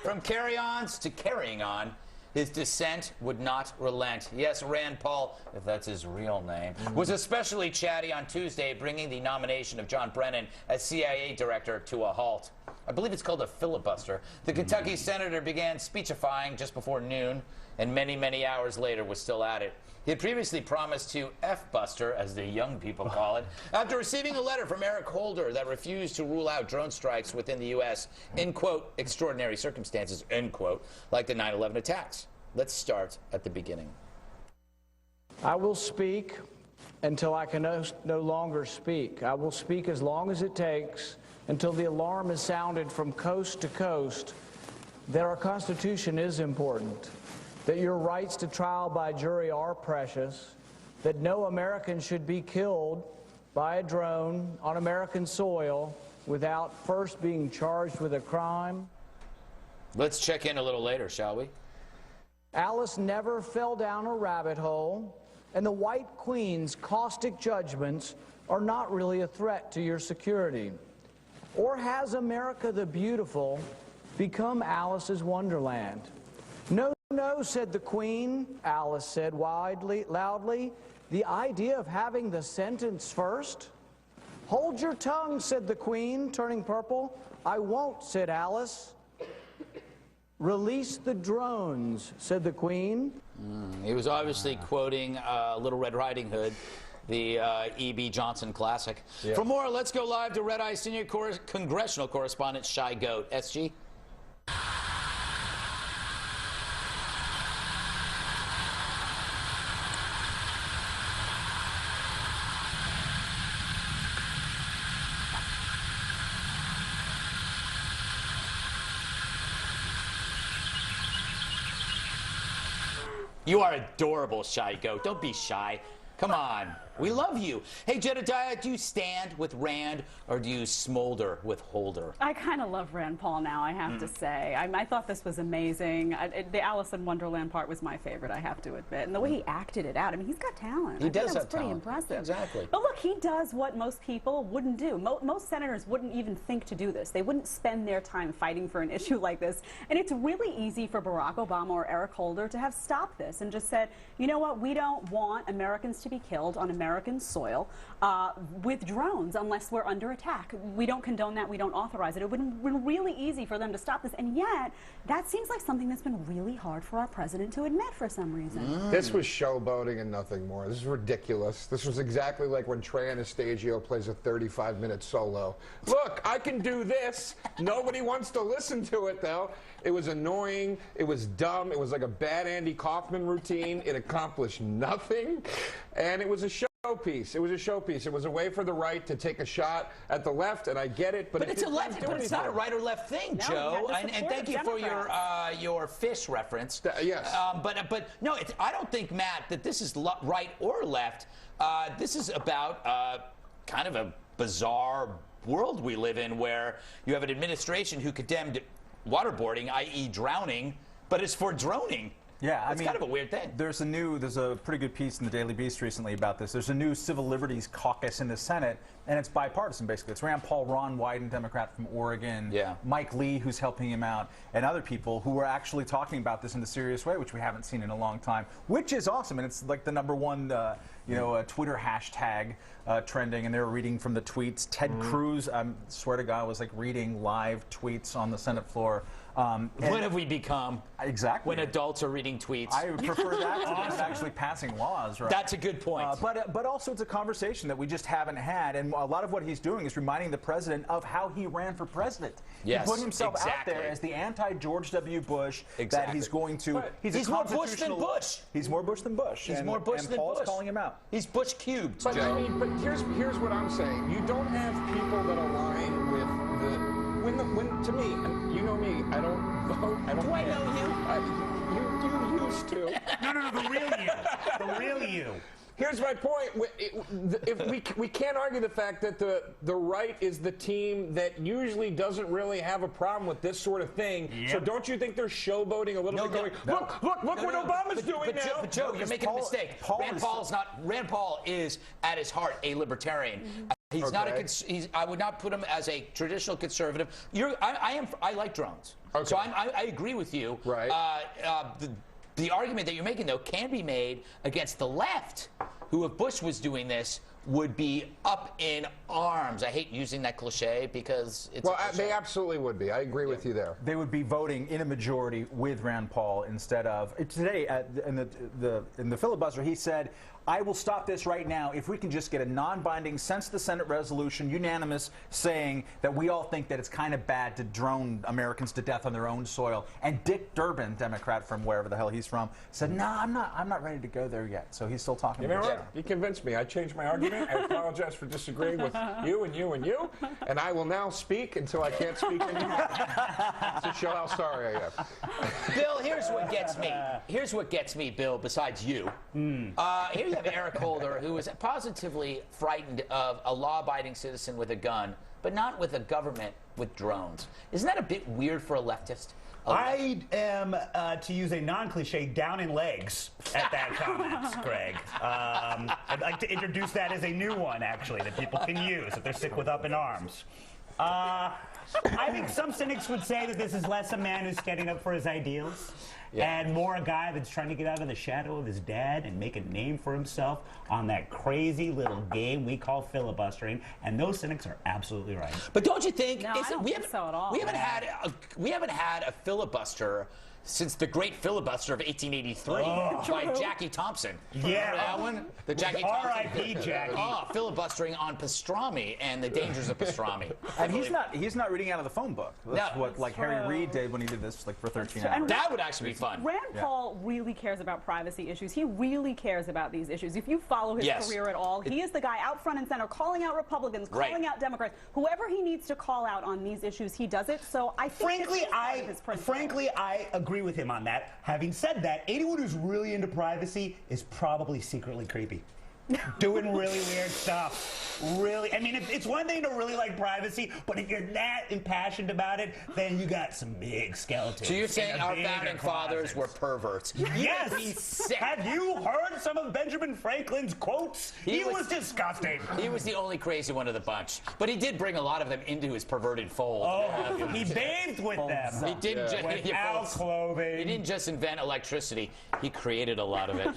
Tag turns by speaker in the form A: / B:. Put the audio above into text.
A: From carry-ons to carrying on, his dissent would not relent. Yes, Rand Paul, if that's his real name, was especially chatty on Tuesday, bringing the nomination of John Brennan as CIA director to a halt. I believe it's called a filibuster. The Kentucky senator began speechifying just before noon, and many, many hours later was still at it. He had previously promised to F-buster, as the young people call it, after receiving a letter from Eric Holder that refused to rule out drone strikes within the U.S. in, quote, extraordinary circumstances, end quote, like the 9/11 attacks. Let's start at the beginning.
B: I will speak until I can no longer speak. I will speak as long as it takes until the alarm is sounded from coast to coast that our Constitution is important, that your rights to trial by jury are precious, that no American should be killed by a drone on American soil without first being charged with a crime.
A: Let's check in a little later, shall we?
B: Alice never fell down a rabbit hole, and the White Queen's caustic judgments are not really a threat to your security. Or has America the Beautiful become Alice's wonderland? No, no, said the Queen, Alice said loudly. The idea of having the sentence first? Hold your tongue, said the Queen, turning purple. I won't, said Alice. Release the drones, said the Queen.
A: He was obviously quoting Little Red Riding Hood, the E.B. Johnson classic. Yeah. For more, let's go live to Red Eye Senior Congressional Correspondent Shy Goat. SG? You are adorable, Shy Goat. Don't be shy. Come on. We love you. Hey, Jedediah, do you stand with Rand or do you smolder with Holder?
C: I kind of love Rand Paul now, I have to say. I thought this was amazing. The Alice in Wonderland part was my favorite, I have to admit. And the way he acted it out, I mean, he's got talent.
A: He does have
C: talent. Pretty impressive.
A: Exactly.
C: But look, he does what most people wouldn't do. Most senators wouldn't even think to do this. They wouldn't spend their time fighting for an issue like this. And it's really easy for Barack Obama or Eric Holder to have stopped this and just said, you know what, we don't want Americans to be killed on American soil with drones unless we're under attack. We don't condone that. We don't authorize it. It would have been really easy for them to stop this. And yet, that seems like something that's been really hard for our president to admit for some reason.
D: This was showboating and nothing more. This is ridiculous. This was exactly like when Trey Anastasio plays a 35-minute solo. Look, I can do this. Nobody wants to listen to it, though. It was annoying. It was dumb. It was like a bad Andy Kaufman routine. It accomplished nothing. And it was a showpiece. It was a showpiece. It was a way for the right to take a shot at the left, and I get it. But
A: it's a left. But it's not a right or left thing,
C: no,
A: Joe. And thank you for your fish reference.
D: Yes.
A: But no, I don't think, Matt, that this is right or left. This is about kind of a bizarre world we live in, where you have an administration who condemned waterboarding, i.e. drowning, but it's for droning.
E: Yeah,
A: it's kind of a weird thing.
E: There's a pretty good piece in the Daily Beast recently about this. There's a new Civil Liberties Caucus in the Senate, and it's bipartisan, basically. It's Rand Paul, Ron Wyden, Democrat from Oregon, Mike Lee, who's helping him out, and other people who are actually talking about this in a serious way, which we haven't seen in a long time, which is awesome. And it's like the #1 Twitter hashtag trending, and they were reading from the tweets. Ted Cruz, I swear to God, was like reading live tweets on the Senate floor.
A: What have we become?
E: Exactly.
A: When adults are reading tweets.
E: I would prefer that to actually passing laws, right?
A: That's a good point.
E: But also it's a conversation that we just haven't had, and a lot of what he's doing is reminding the president of how he ran for president.
A: Yes,
E: he put himself out there as the anti-George W. Bush, that he's going to...
A: He's more Bush than Bush.
E: He's more Bush than Bush.
A: He's more Bush than
E: Paul's
A: Bush.
E: calling him out.
A: He's Bush cubed.
D: But I mean, but here's what I'm saying. You don't have people that align with the... When to me, and you know me, I don't vote. I don't.
A: Do I know you?
D: You used to.
F: No, the real you. The real you.
D: Here's my point. If we can't argue the fact that the right is the team that usually doesn't really have a problem with this sort of thing. Yep. So don't you think they're showboating a little bit? Look what Obama's doing now.
A: But Joe, you're making a mistake. Rand Paul is at his heart a libertarian. He's not a. I would not put him as a traditional conservative. I like drones.
D: Okay.
A: So I agree with you.
D: Right.
A: The argument that you're making, though, can be made against the left, who, if Bush was doing this, would be up in arms. I hate using that cliche because it's
D: they absolutely would be. I agree with you there.
E: They would be voting in a majority with Rand Paul instead of today in the filibuster. He said, "I will stop this right now if we can just get a non-binding, since the Senate resolution, unanimous, saying that we all think that it's kind of bad to drone Americans to death on their own soil." And Dick Durbin, Democrat from wherever the hell he's from, said, "No, I'm not ready to go there yet." So he's still talking.
D: You know what? You convinced me. I changed my argument. I apologize for disagreeing with you and you and you. And I will now speak until I can't speak anymore. To show how sorry I am.
A: Bill, here's what gets me. Here's what gets me, Bill, besides you. Here you have Eric Holder, who is positively frightened of a law-abiding citizen with a gun, but not with a government with drones. Isn't that a bit weird for a leftist?
F: I am, to use a non-cliche, down in legs at that comment, Greg. I'd like to introduce that as a new one, actually, that people can use if they're sick with up in arms. I think some cynics would say that this is less a man who's standing up for his ideals and more a guy that's trying to get out of the shadow of his dad and make a name for himself on that crazy little game we call filibustering. And those cynics are absolutely right.
A: But don't you think?
C: No, I don't think so at all.
A: We haven't had a filibuster since the great filibuster of 1883 by Jackie Thompson.
F: Yeah.
A: Remember that one? The Jackie Thompson.
F: R.I.P. Jackie.
A: Filibustering on pastrami and the dangers of pastrami.
E: And he's not reading out of the phone book. That's what Harry Reid did when he did this for 13 hours.
C: And
A: that would actually be fun.
C: Rand Paul really cares about privacy issues. He really cares about these issues. If you follow his career at all, he is the guy out front and center calling out Republicans, calling out Democrats. Whoever he needs to call out on these issues, he does it. So I think
F: frankly, I agree with him on that. Having said that, anyone who's really into privacy is probably secretly creepy. Doing really weird stuff. Really, I mean, it's one thing to really like privacy, but if you're that impassioned about it, then you got some big skeletons.
A: So you're saying our founding fathers were perverts?
F: Yes. Have you heard some of Benjamin Franklin's quotes? He was disgusting.
A: He was the only crazy one of the bunch, but he did bring a lot of them into his perverted fold.
F: Oh, he bathed with them.
A: He didn't
F: without clothing.
A: He didn't just invent electricity; he created a lot of it.